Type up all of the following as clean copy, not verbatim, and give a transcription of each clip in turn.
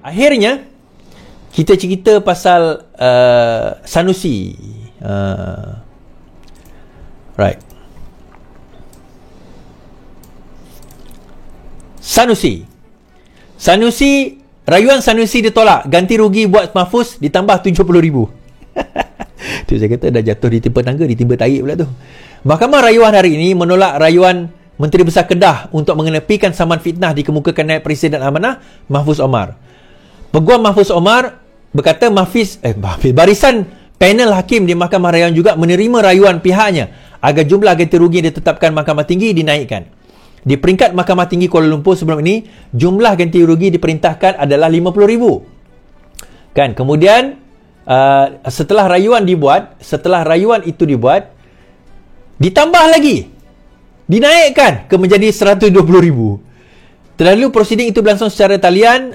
Akhirnya kita cerita pasal Sanusi. Right. Sanusi, rayuan Sanusi ditolak. Ganti rugi buat Mahfuz ditambah 70,000. Tu saya kata dah jatuh ditimpa tangga, ditimpa tarik pula tu. Mahkamah Rayuan hari ini menolak rayuan Menteri Besar Kedah untuk mengenepikan saman fitnah dikemukakan naib Presiden Amanah Mahfuz Omar. Peguam Mahfuz Omar berkata barisan panel hakim di Mahkamah Rayuan juga menerima rayuan pihaknya agar jumlah ganti rugi yang ditetapkan Mahkamah Tinggi dinaikkan. Di peringkat Mahkamah Tinggi Kuala Lumpur sebelum ini, jumlah ganti rugi diperintahkan adalah 50,000. Kan? Kemudian setelah rayuan itu dibuat, ditambah lagi, dinaikkan ke menjadi 120,000. Terlalu prosiding itu berlangsung secara talian.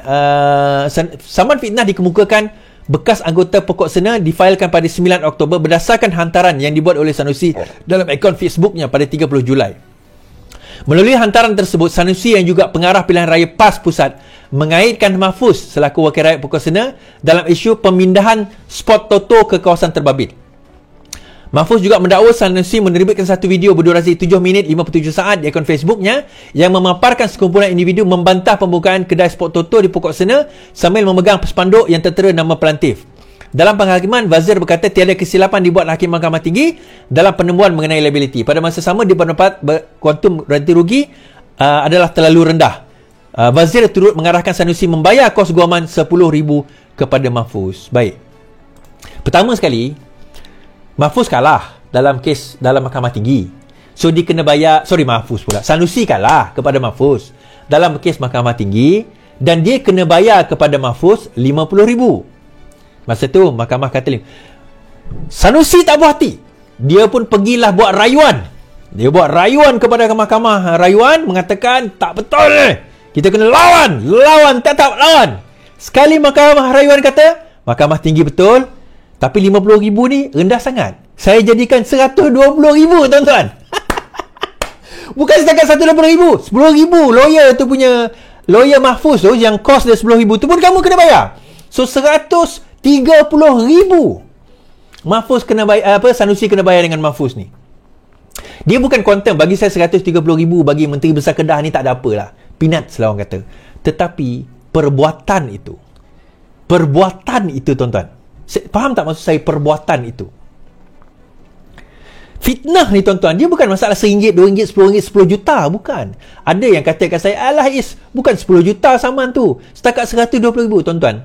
Saman fitnah dikemukakan bekas anggota pokok sena difailkan pada 9 Oktober berdasarkan hantaran yang dibuat oleh Sanusi dalam akaun Facebooknya pada 30 Julai. Melalui hantaran tersebut, Sanusi yang juga pengarah pilihan raya PAS Pusat mengaitkan Mahfuz selaku wakil rakyat pokok sena dalam isu pemindahan spot Toto ke kawasan terbabit. Mahfuz juga mendakwa Sanusi menerbitkan satu video berdurasi 7 minit 57 saat di akaun Facebooknya yang memaparkan sekumpulan individu membantah pembukaan kedai spot Toto di pokok sena sambil memegang spanduk yang tertera nama pelantif. Dalam penghakiman, Wazir berkata tiada kesilapan dibuat Hakim Mahkamah Tinggi dalam penemuan mengenai liability. Pada masa sama, dia berpendapat kuantum ganti rugi adalah terlalu rendah. Wazir turut mengarahkan Sanusi membayar kos guaman 10,000 kepada Mahfuz. Baik. Pertama sekali, Mahfuz kalah dalam kes dalam Mahkamah Tinggi. So dia kena bayar, Sanusi kalah kepada Mahfuz dalam kes Mahkamah Tinggi dan dia kena bayar kepada Mahfuz 50,000. Masa tu mahkamah kata Sanusi tak puas hati. Dia pun pergilah buat rayuan. Dia buat rayuan kepada mahkamah rayuan mengatakan tak betul ni. Kita kena lawan, tetap lawan. Sekali mahkamah rayuan kata Mahkamah Tinggi betul, tapi 50,000 ni rendah sangat. Saya jadikan 120,000 tuan-tuan. Bukan setakat 120,000, 10,000 lawyer tu punya, lawyer Mahfuz tu yang kos dia 10,000 tu pun kamu kena bayar. So 130,000 Mahfuz kena bayar, Sanusi kena bayar dengan Mahfuz ni. Dia bukan quantum. Bagi saya 130,000 bagi Menteri Besar Kedah ni tak ada apalah, peanuts lah orang kata. Tetapi perbuatan itu tuan-tuan, faham tak maksud saya perbuatan itu? Fitnah ni tuan-tuan, dia bukan masalah RM1, RM2, RM10, RM10 juta, bukan. Ada yang katakan saya, alah Is, bukan 10 juta saman tu, setakat 120,000 tuan-tuan.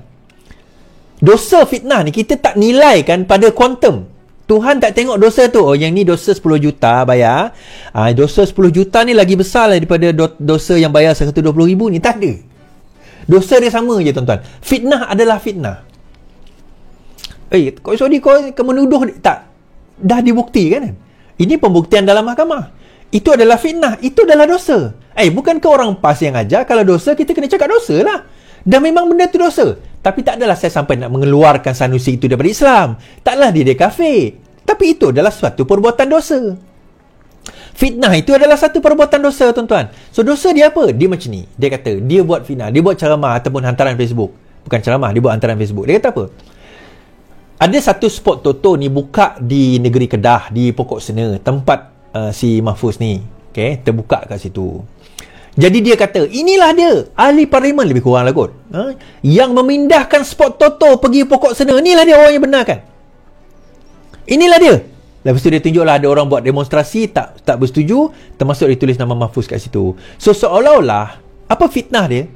Dosa fitnah ni kita tak nilaikan pada kuantum. Tuhan tak tengok dosa tu, oh yang ni dosa 10 juta bayar, dosa 10 juta ni lagi besar daripada dosa yang bayar 120,000 ni. Tak ada. Dosa dia sama je tuan-tuan. Fitnah adalah fitnah. Kau menuduh tak? Dah dibuktikan kan? Ini pembuktian dalam mahkamah. Itu adalah fitnah, itu adalah dosa. Bukankah orang PAS yang ajar kalau dosa kita kena cakap dosa lah. Dan memang benda tu dosa. Tapi tak adalah saya sampai nak mengeluarkan Sanusi itu daripada Islam. Taklah dia kafir. Tapi itu adalah suatu perbuatan dosa. Fitnah itu adalah satu perbuatan dosa tuan-tuan. So dosa dia apa? Dia macam ni. Dia kata dia buat fitnah, dia buat ceramah ataupun hantaran Facebook. Bukan ceramah, dia buat hantaran Facebook. Dia kata apa? Ada satu spot Toto ni buka di negeri Kedah, di Pokok Sena, tempat si Mahfuz ni. Okay, terbuka kat situ. Jadi dia kata, inilah dia, ahli parlimen lebih kurang lah kot. Yang memindahkan spot Toto pergi Pokok Sena. Inilah dia orang yang benarkan. Inilah dia. Lepas tu dia tunjuklah ada orang buat demonstrasi, tak bersetuju, termasuk dia tulis nama Mahfuz kat situ. So seolah-olah, apa fitnah dia?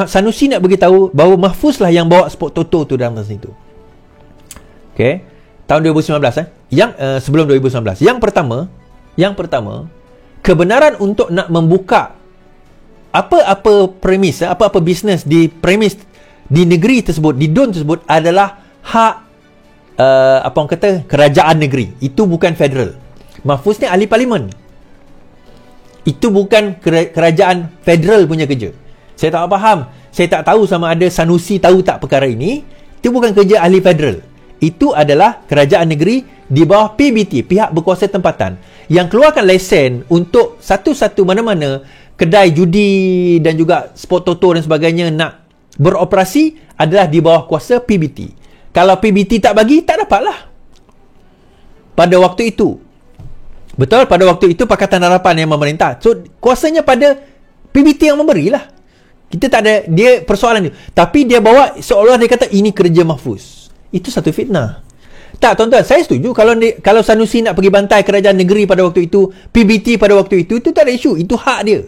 Sanusi nak beritahu bahawa Mahfuz lah yang bawa spot Toto tu dalam masa itu. Okay. Tahun 2019 sebelum 2019. Yang pertama, kebenaran untuk nak membuka apa-apa premis, apa-apa bisnes di premis di negeri tersebut, di DUN tersebut adalah hak apa orang kata, kerajaan negeri. Itu bukan federal. Mahfuz ni ahli parlimen. Itu bukan kerajaan federal punya kerja. Saya tak faham. Saya tak tahu sama ada Sanusi tahu tak perkara ini. Itu bukan kerja ahli federal. Itu adalah kerajaan negeri di bawah PBT, pihak berkuasa tempatan, yang keluarkan lesen untuk satu-satu mana-mana kedai judi dan juga spot Toto dan sebagainya nak beroperasi adalah di bawah kuasa PBT. Kalau PBT tak bagi, tak dapatlah. Pada waktu itu. Betul, pada waktu itu Pakatan Harapan yang memerintah. So, kuasanya pada PBT yang memberilah. Kita tak ada, dia persoalan dia. Tapi dia bawa seolah dia kata ini kerja Mahfuz. Itu satu fitnah. Tak, tuan-tuan, saya setuju kalau Sanusi nak pergi bantai kerajaan negeri pada waktu itu, PBT pada waktu itu tak ada isu. Itu hak dia.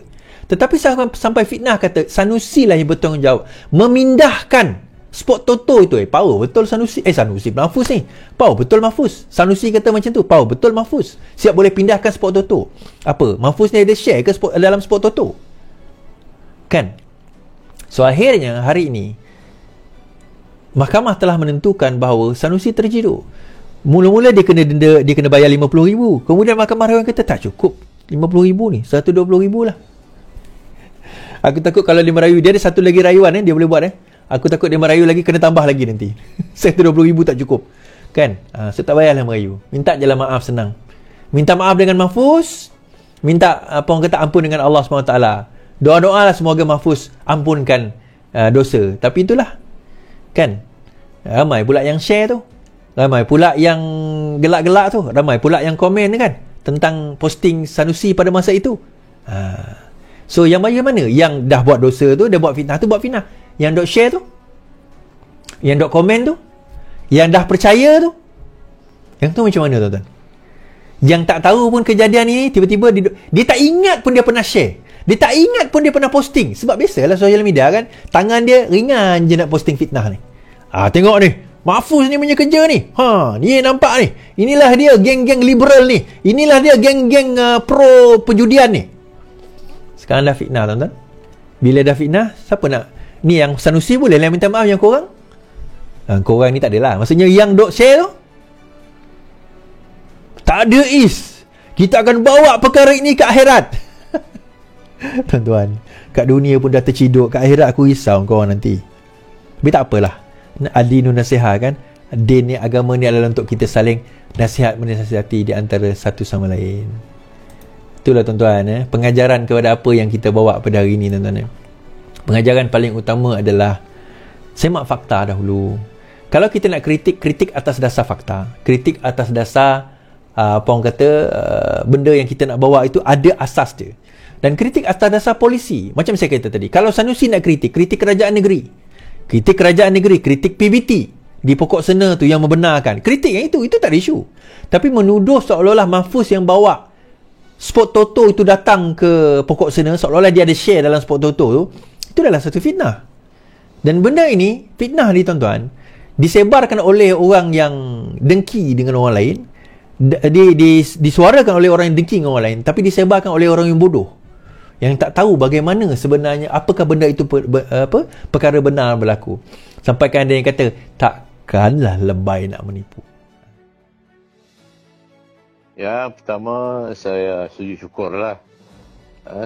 Tetapi sampai fitnah kata Sanusi lah yang bertanggungjawab memindahkan sport Toto itu. Power betul Sanusi. Mahfuz ni. Power betul Mahfuz. Sanusi kata macam tu. Power betul Mahfuz. Siap boleh pindahkan sport Toto. Apa? Mahfuz ni ada share ke dalam sport Toto? Kan? So akhirnya hari ini mahkamah telah menentukan bahawa Sanusi terjeduk. Mula-mula dia kena denda, dia kena bayar RM50,000. Kemudian mahkamah rayuan kata tak cukup. RM50,000 ni, RM120,000 lah. Aku takut kalau dia merayu, dia ada satu lagi rayuan dia boleh buat Aku takut dia merayu lagi, kena tambah lagi nanti. RM120,000 tak cukup. Kan? So tak payahlah merayu. Minta je lah maaf, senang. Minta maaf dengan Mahfuz. Minta apa orang kata ampun dengan Allah SWT. Doa-doa lah semoga Mahfuz ampunkan dosa. Tapi itulah. Kan? Ramai pula yang share tu. Ramai pula yang gelak-gelak tu. Ramai pula yang komen kan. Tentang posting Sanusi pada masa itu. So yang bagaimana? Yang dah buat dosa tu, dah buat fitnah tu, buat fitnah. Yang dok share tu, yang dok komen tu, yang dah percaya tu, yang tu macam mana tuan-tuan? Yang tak tahu pun kejadian ni, tiba-tiba dia tak ingat pun dia pernah share. Dia tak ingat pun dia pernah posting. Sebab biasalah social media kan, tangan dia ringan je nak posting fitnah ni. Tengok ni, Mahfuz ni punya kerja ni. Ni nampak ni. Inilah dia geng-geng liberal ni. Inilah dia geng-geng pro perjudian ni. Sekarang dah fitnah tuan-tuan. Bila dah fitnah, siapa nak? Ni yang Sanusi boleh lah minta maaf, yang korang? Korang ni tak adalah. Maksudnya yang dok share tu, tak ada kita akan bawa perkara ini ke akhirat. Tuan-tuan, kat dunia pun dah terciduk, kat akhirat aku risau korang nanti. Tapi tak apalah. Adinu nasihat kan. Din ni, agama ni adalah untuk kita saling nasihat menasihati di antara satu sama lain. Itulah tuan-tuan, pengajaran kepada apa yang kita bawa pada hari ini tuan-tuan. Pengajaran paling utama adalah semak fakta dahulu. Kalau kita nak kritik atas dasar fakta. Kritik atas dasar apa orang kata benda yang kita nak bawa itu ada asas dia. Dan kritik atas dasar polisi. Macam saya kata tadi, kalau Sanusi nak kritik kerajaan negeri. Kritik kerajaan negeri, kritik PBT di pokok sena tu yang membenarkan. Kritik yang itu tak ada isu. Tapi menuduh seolah-olah Mahfuz yang bawa sport Toto itu datang ke pokok sena, seolah-olah dia ada share dalam sport Toto tu, itu adalah satu fitnah. Dan benda ini, fitnah ni tuan-tuan, disebarkan oleh orang yang dengki dengan orang lain, disuarakan oleh orang yang dengki dengan orang lain, tapi disebarkan oleh orang yang bodoh, yang tak tahu bagaimana sebenarnya, apakah benda itu perkara benar berlaku. Sampaikan ada yang kata, takkanlah lebay nak menipu. Ya, pertama saya sujud syukur lah.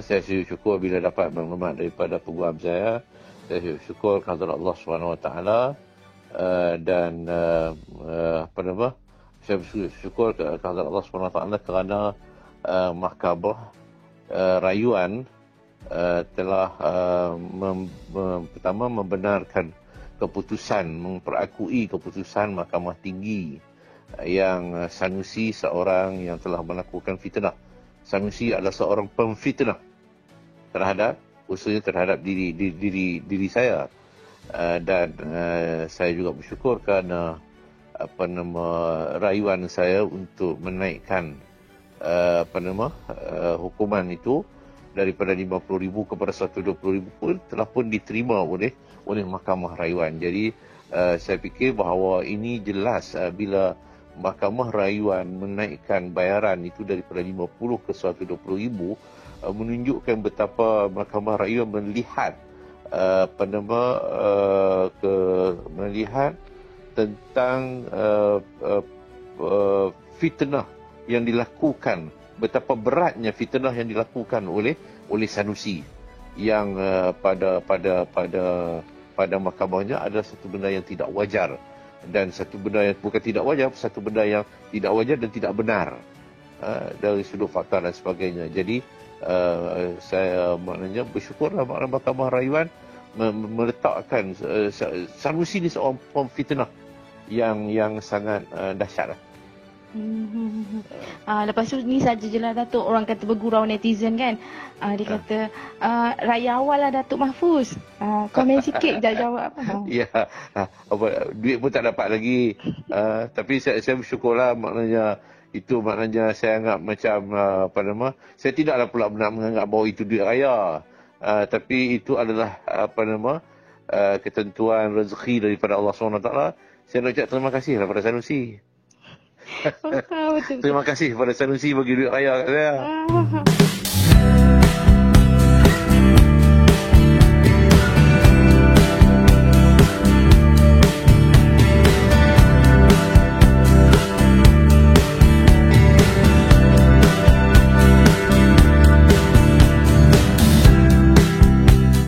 Saya sujud syukur bila dapat maklumat daripada peguam saya. Saya sujud syukur kepada Allah SWT. Dan saya sujud syukur kepada Allah SWT kerana mahkamah rayuan telah pertama membenarkan keputusan, memperakui keputusan Mahkamah Tinggi yang Sanusi seorang yang telah melakukan fitnah. Sanusi adalah seorang pemfitnah terhadap, khususnya terhadap diri saya. Dan saya juga bersyukur kerana rayuan saya untuk menaikkan hukuman itu daripada 50,000 kepada 120,000 pun diterima oleh Mahkamah Rayuan. Jadi saya fikir bahawa ini jelas bila Mahkamah Rayuan menaikkan bayaran itu daripada 50 ke 120,000, menunjukkan betapa Mahkamah Rayuan melihat melihat tentang fitnah yang dilakukan, betapa beratnya fitnah yang dilakukan oleh Sanusi, yang pada mahkamahnya ada satu benda yang tidak wajar, dan satu benda yang bukan tidak wajar, satu benda yang tidak wajar dan tidak benar dari sudut fakta dan sebagainya. Jadi saya maknanya bersyukurlah Mahkamah Rayuan meletakkan Sanusi ni seorang pemfitnah yang sangat dahsyat lah. Lepas tu ni saja je lah Datuk, orang kata bergurau netizen kan. Dia kata raya awal lah Datuk Mahfuz. Komen sikit dah jawab apa. Ya, duit pun tak dapat lagi. Tapi saya bersyukurlah, maknanya saya anggap macam saya tidaklah pula benar menganggap bahawa itu duit raya. Tapi itu adalah ketentuan rezeki daripada Allah SWT. Saya nak ucap terima kasih kepada Sanusi. Betul. Terima kasih kepada Sanusi bagi duit raya kat saya.